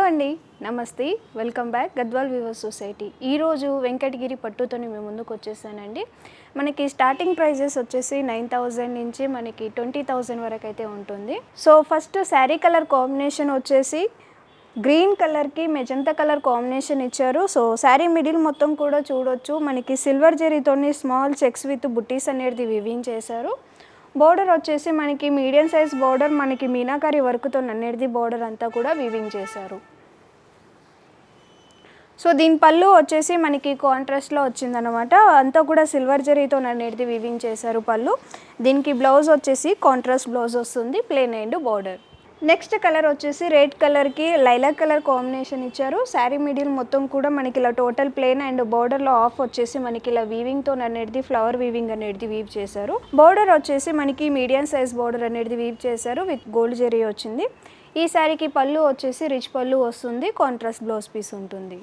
అండి, నమస్తే. Welcome back Gadwal weavers society. ఈరోజు వెంకటగిరి పట్టుతోని మేము ముందుకు వచ్చేసానండి. మనకి స్టార్టింగ్ ప్రైజెస్ వచ్చేసి 9,000 నుంచి మనకి 20,000 వరకు అయితే ఉంటుంది. So first sari colour combination వచ్చేసి గ్రీన్ కలర్కి మెజంతా కలర్ కాంబినేషన్ ఇచ్చారు. సో శారీ మిడిల్ మొత్తం కూడా చూడొచ్చు, మనకి సిల్వర్ జరీతోని స్మాల్ చెక్స్ విత్ బుట్టీస్ అనేది వివింగ్ చేశారు. బోర్డర్ వచ్చేసి మనకి మీడియం సైజ్ బోర్డర్, మనకి మీనాకారి వర్క్తో అనేది బోర్డర్ అంతా కూడా వీవింగ్ చేశారు. సో దీని పళ్ళు వచ్చేసి మనకి కాంట్రాస్ట్లో వచ్చిందనమాట, అంతా కూడా సిల్వర్ జరీతో అనేది వీవింగ్ చేశారు పళ్ళు. దీనికి బ్లౌజ్ వచ్చేసి కాంట్రాస్ట్ బ్లౌజ్ వస్తుంది, plain and border. Next colour వచ్చేసి రెడ్ కలర్కి లైలాక్ కలర్ కాంబినేషన్ ఇచ్చారు. శారీ మిడిల్ మొత్తం కూడా మనకి ఇలా టోటల్ ప్లెయిన్ అండ్ బోర్డర్లో ఆఫ్ వచ్చేసి మనకి ఇలా వీవింగ్తో అనేది ఫ్లవర్ వీవింగ్ అనేది వీవ్ చేశారు. బోర్డర్ వచ్చేసి మనకి మీడియం సైజ్ బోర్డర్ అనేది వీవ్ చేశారు విత్ గోల్డ్ జరీ వచ్చింది. ఈ శారీకి పళ్ళు వచ్చేసి రిచ్ పళ్ళు వస్తుంది, కాంట్రాస్ట్ బ్లౌజ్ పీస్ ఉంటుంది.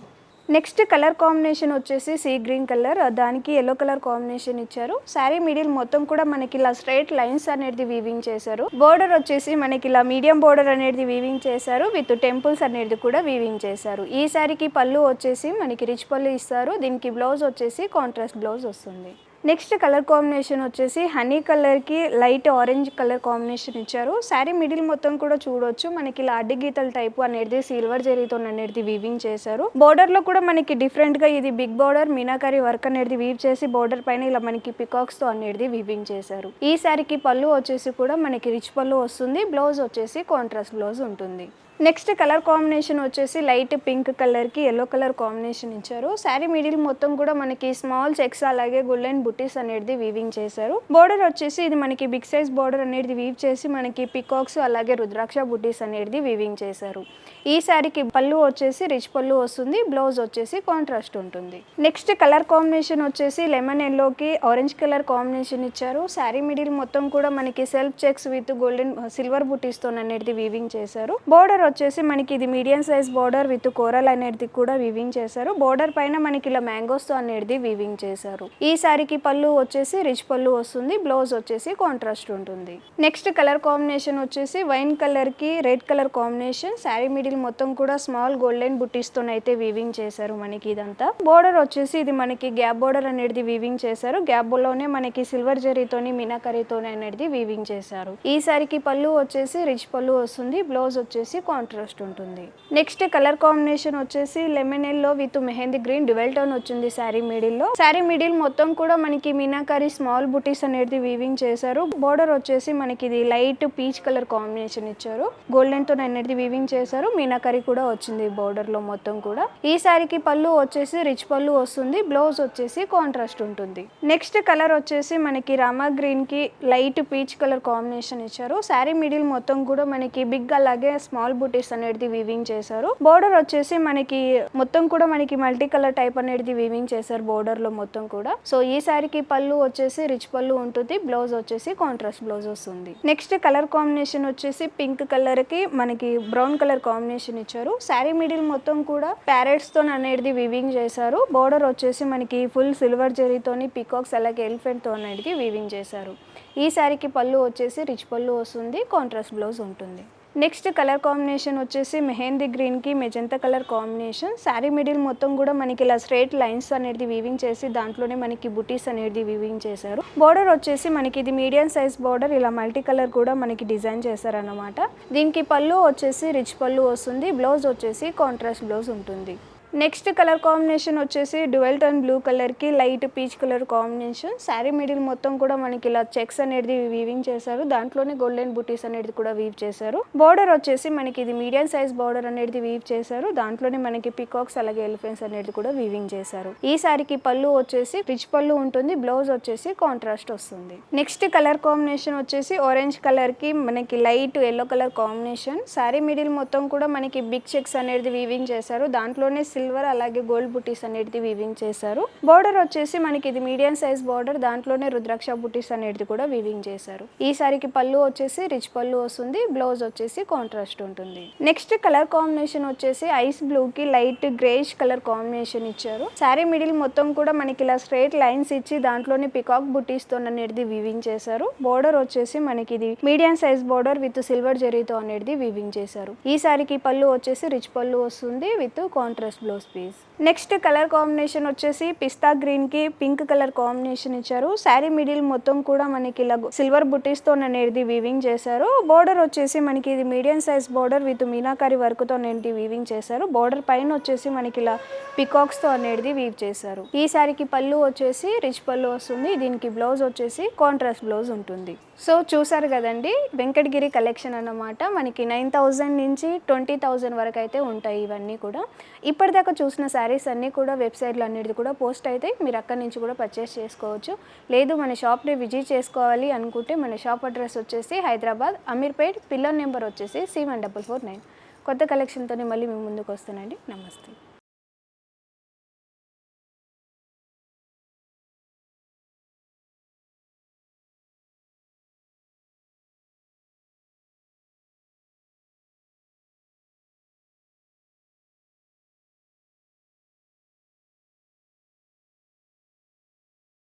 నెక్స్ట్ కలర్ కాంబినేషన్ వచ్చేసి సీ గ్రీన్ కలర్, దానికి ఎల్లో కలర్ కాంబినేషన్ ఇచ్చారు. శారీ మిడిల్ మొత్తం కూడా మనకి ఇలా స్ట్రైట్ లైన్స్ అనేది వీవింగ్ చేశారు. బోర్డర్ వచ్చేసి మనకి ఇలా మీడియం బోర్డర్ అనేది వీవింగ్ చేశారు విత్ టెంపుల్స్ అనేది కూడా వీవింగ్ చేశారు. ఈ శారీకి పళ్ళు వచ్చేసి మనకి రిచ్ పళ్ళు ఇస్తారు. దీనికి బ్లౌజ్ వచ్చేసి కాంట్రాస్ట్ బ్లౌజ్ వస్తుంది. నెక్స్ట్ కలర్ కాంబినేషన్ వచ్చేసి హనీ కలర్కి లైట్ ఆరెంజ్ కలర్ కాంబినేషన్ ఇచ్చారు. శారీ మిడిల్ మొత్తం కూడా చూడొచ్చు, మనకి ఇలా అడ్డి గీతల టైపు అనేది సిల్వర్ జరీతో అనేది వీవింగ్ చేశారు. బోర్డర్లో కూడా మనకి డిఫరెంట్గా ఇది బిగ్ బోర్డర్ మీనాకారి వర్క్ అనేది వీవ్ చేసి బోర్డర్ పైన ఇలా మనకి పికాక్స్తో అనేది వీవింగ్ చేశారు. ఈ శారీకి పళ్ళు వచ్చేసి కూడా మనకి రిచ్ పళ్ళు వస్తుంది, బ్లౌజ్ వచ్చేసి కాంట్రాస్ట్ బ్లౌజ్ ఉంటుంది. నెక్స్ట్ కలర్ కాంబినేషన్ వచ్చేసి లైట్ పింక్ కలర్కి ఎల్లో కలర్ కాంబినేషన్ ఇచ్చారు. శారీ మిడిల్ మొత్తం కూడా మనకి స్మాల్ చెక్స్ అలాగే గోల్డెన్ బుట్టీస్ అనేది వీవింగ్ చేశారు. బోర్డర్ వచ్చేసి ఇది మనకి బిగ్ సైజ్ బోర్డర్ అనేది వీవ్ చేసి మనకి పికాక్స్ అలాగే రుద్రాక్ష బుట్టీస్ అనేది వీవింగ్ చేశారు. ఈ శారీకి పళ్ళు వచ్చేసి రిచ్ పళ్ళు వస్తుంది, బ్లౌజ్ వచ్చేసి కాంట్రాస్ట్ ఉంటుంది. నెక్స్ట్ కలర్ కాంబినేషన్ వచ్చేసి లెమన్ ఎల్లోకి ఆరెంజ్ కలర్ కాంబినేషన్ ఇచ్చారు. శారీ మిడిల్ మొత్తం కూడా మనకి self checks with golden silver బుట్టీస్తో అనేది వీవింగ్ చేశారు. బోర్డర్ వచ్చేసి మనకి ఇది medium size border with coral అనేది కూడా వీవింగ్ చేశారు. బోర్డర్ పైన మనకి ఇలా మ్యాంగోస్ తో అనేది వీవింగ్ చేశారు. ఈ శారీకి పళ్ళు వచ్చేసి రిచ్ పళ్ళు వస్తుంది, బ్లౌజ్ వచ్చేసి కాంట్రాస్ట్ ఉంటుంది. నెక్స్ట్ కలర్ కాంబినేషన్ వచ్చేసి వైన్ కలర్ కి red colour combination. Sari middle మొత్తం కూడా స్మాల్ గోల్డెన్ బుట్టీస్ తో అయితే వీవింగ్ చేశారు. మనకి ఇదంతా బోర్డర్ వచ్చేసి ఇది మనకి గ్యాప్ బోర్డర్ అనేది వీవింగ్ చేశారు. గ్యాప్ లోనే మనకి సిల్వర్ జరీతోని మీనాకరీతోని అనేది వీవింగ్ చేశారు. ఈ శారీకి పళ్ళు వచ్చేసి రిచ్ పళ్ళు వస్తుంది, బ్లౌజ్ వచ్చేసి కాంట్రాస్ట్ ఉంటుంది. నెక్స్ట్ కలర్ కాంబినేషన్ వచ్చేసి lemon yellow with mehndi green dual tone వచ్చింది శారీ మిడిల్ లో. శారీ మిడిల్ మొత్తం కూడా మనకి మీనాకారి స్మాల్ బుటీస్ అనేది వీవింగ్ చేశారు. బోర్డర్ వచ్చేసి మనకి ఇది లైట్ పీచ్ కలర్ కాంబినేషన్ ఇచ్చారు. గోల్డెన్ తో అనేది వీవింగ్ చేశారు. మీనాకారి కూడా వచ్చింది బోర్డర్ లో మొత్తం కూడా. ఈ శారీకి పళ్ళు వచ్చేసి రిచ్ పళ్ళు వస్తుంది, బ్లౌజ్ వచ్చేసి కాంట్రాస్ట్ ఉంటుంది. నెక్స్ట్ కలర్ వచ్చేసి మనకి రామా గ్రీన్ కి లైట్ పీచ్ కలర్ కాంబినేషన్ ఇచ్చారు. శారీ మిడిల్ మొత్తం కూడా మనకి బిగ్ అలాగే స్మాల్ బుటీస్ అనేది వీవింగ్ చేశారు. బోర్డర్ వచ్చేసి మనకి మొత్తం కూడా మనకి మల్టీ కలర్ టైప్ అనేది వీవింగ్ చేశారు బోర్డర్ లో మొత్తం కూడా. సో ఈ శారీకి పళ్ళు వచ్చేసి రిచ్ పళ్ళు ఉంటుంది, బ్లౌజ్ వచ్చేసి కాంట్రాస్ట్ బ్లౌజ్ వస్తుంది. నెక్స్ట్ కలర్ కాంబినేషన్ వచ్చేసి పింక్ కలర్ కి మనకి బ్రౌన్ కలర్ కాంబినేషన్ ఇచ్చారు. శారీ మిడిల్ మొత్తం కూడా ప్యారెట్స్ తో అనేది వీవింగ్ చేశారు. బోర్డర్ వచ్చేసి మనకి ఫుల్ సిల్వర్ జరీతోని పికాక్స్ అలాగే ఎలిఫెంట్ తో అనేది వీవింగ్ చేశారు. ఈ శారీకి పళ్ళు వచ్చేసి రిచ్ పళ్ళు వస్తుంది, కాంట్రాస్ట్ బ్లౌజ్ ఉంటుంది. నెక్స్ట్ కలర్ కాంబినేషన్ వచ్చేసి మెహందీ గ్రీన్ కి magenta colour combination. Sari middle మొత్తం కూడా మనకి ఇలా స్ట్రైట్ లైన్స్ అనేది వీవింగ్ చేసి దాంట్లోనే మనకి బుటీస్ అనేది వీవింగ్ చేశారు. బోర్డర్ వచ్చేసి మనకి ఇది మీడియం సైజ్ బోర్డర్, ఇలా మల్టీ కలర్ కూడా మనకి డిజైన్ చేశారన్నమాట. దీనికి పళ్ళు వచ్చేసి రిచ్ పళ్ళు వస్తుంది, బ్లౌజ్ వచ్చేసి కాంట్రాస్ట్ బ్లౌజ్ ఉంటుంది. నెక్స్ట్ కలర్ కాంబినేషన్ వచ్చేసి డ్యువెల్ టోన్ బ్లూ కలర్కి light peach colour combination. Sari middle మొత్తం కూడా మనకి ఇలా చెక్స్ అనేది వీవింగ్ చేశారు. దాంట్లోనే గోల్డెన్ బుటీస్ అనేది కూడా వీవ్ చేశారు. బోర్డర్ వచ్చేసి మనకి ఇది మీడియం సైజ్ బోర్డర్ అనేది వీవ్ చేశారు. దాంట్లోనే మనకి పికాక్స్ అలాగే ఎలిఫెంట్స్ అనేది కూడా వీవింగ్ చేశారు. ఈ శారీకి పళ్ళు వచ్చేసి రిచ్ పళ్ళు ఉంటుంది, బ్లౌజ్ వచ్చేసి కాంట్రాస్ట్ వస్తుంది. నెక్స్ట్ కలర్ కాంబినేషన్ వచ్చేసి ఆరెంజ్ కలర్ కి మనకి light yellow colour combination. Sari middle మొత్తం కూడా మనకి బిగ్ చెక్స్ అనేది వీవింగ్ చేశారు. దాంట్లోనే సిల్వర్ అలాగే గోల్డ్ బుటీస్ అనేది వీవింగ్ చేశారు. బోర్డర్ వచ్చేసి మనకి ఇది మీడియం సైజ్ బోర్డర్, దాంట్లోనే రుద్రాక్ష బుటీస్ అనేది కూడా వీవింగ్ చేశారు. ఈ సారీకి పళ్ళు వచ్చేసి రిచ్ పళ్ళు వస్తుంది, బ్లౌజ్ వచ్చేసి కాంట్రాస్ట్ ఉంటుంది. నెక్స్ట్ కలర్ కాంబినేషన్ వచ్చేసి ఐస్ బ్లూ కి లైట్ గ్రేష్ కలర్ కాంబినేషన్ ఇచ్చారు. సారీ మిడిల్ మొత్తం కూడా మనకి ఇలా స్ట్రైట్ లైన్స్ ఇచ్చి దాంట్లోనే పికాక్ బుటీస్ తో అనేది వీవింగ్ చేశారు. బోర్డర్ వచ్చేసి మనకి ఇది medium size border with silver జరీతో అనేది వీవింగ్ చేశారు. ఈ సారీకి పళ్ళు వచ్చేసి రిచ్ పళ్ళు వస్తుంది with contrast blouse piece. Next colour combination వచ్చేసి పిస్తా గ్రీన్ కి పింక్ కలర్ కాంబినేషన్ ఇచ్చారు. శారీ మిడిల్ మొత్తం కూడా మనకి ఇలా సిల్వర్ బుటీస్ తో అనేది వీవింగ్ చేశారు. బోర్డర్ వచ్చేసి మనకి ఇది medium size border with meenakari work తో అనేది వీవింగ్ చేశారు. బోర్డర్ పైన వచ్చేసి మనకి ఇలా పికాక్స్ తో అనేది వీవ్ చేశారు. ఈ సారీకి పళ్ళు వచ్చేసి రిచ్ పళ్ళు వస్తుంది, దీనికి బ్లౌజ్ వచ్చేసి కాంట్రాస్ట్ బ్లౌజ్ ఉంటుంది. సో చూసారు కదండి, వెంకటగిరి కలెక్షన్ అన్నమాట. మనకి 9,000 నుంచి 20,000 వరకు అయితే ఉంటాయి ఇవన్నీ కూడా. ఇప్పటిదాకా చూసిన శారీస్ అన్నీ కూడా వెబ్సైట్లో అన్నిటిది కూడా పోస్ట్ అయితే మీరు అక్కడి నుంచి కూడా పర్చేస్ చేసుకోవచ్చు. లేదు మన షాప్ని విజిట్ చేసుకోవాలి అనుకుంటే మన షాప్ అడ్రస్ వచ్చేసి హైదరాబాద్ అమీర్పేట్, పిల్లర్ నెంబర్ వచ్చేసి C1449. కొత్త కలెక్షన్తో మళ్ళీ మీ ముందుకు వస్తానండి. నమస్తే.